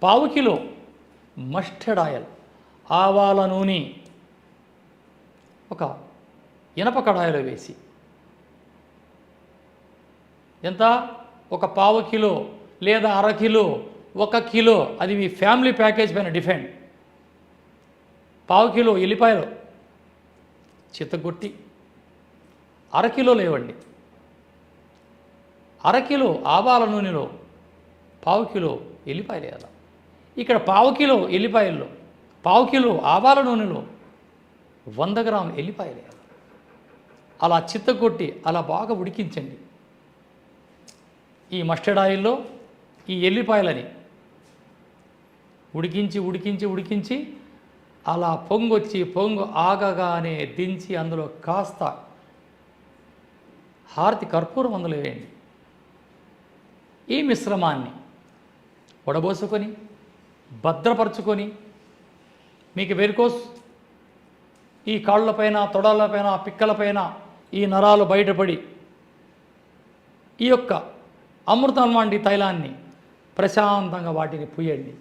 పావు kilo mustard oil, ఆవాల నూనె ఒక ఇనప కడాయిలో వేసి, ఎంత, ఒక పావు కిలో లేదా అరకిలో, 1 కిలో, అది మీ ఫ్యామిలీ ప్యాకేజ్ పైన డిపెండ్. పావు కిలో ఎల్లిపాయలు చిత్తగొట్టి అరకిలో లేవండి. అరకిలో ఆవాల నూనెలో పావు కిలో ఎల్లిపాయలు వేయాలి. ఇక్కడ పావు కిలో ఎల్లిపాయల్లో, పావు కిలో ఆవాల నూనెలో 100 గ్రాముల ఎల్లిపాయలు వేయాలి. అలా చిత్తగొట్టి అలా బాగా ఉడికించండి. ఈ మస్టర్డ్ ఆయిల్లో ఈ ఎల్లిపాయలని ఉడికించి అలా పొంగు ఆగగానే దించి అందులో కాస్త హారతి కర్పూరం అందులో వేయండి. ఈ మిశ్రమాన్ని వడబోసుకొని భద్రపరుచుకొని, మీకు వెరికోస్ ఈ కాళ్ళపైన, తొడలపైన, పిక్కలపైన ఈ నరాలు బయటపడి ఈ యొక్క అమృతం వంటి తైలాన్ని ప్రశాంతంగా వాటిని పూయండి.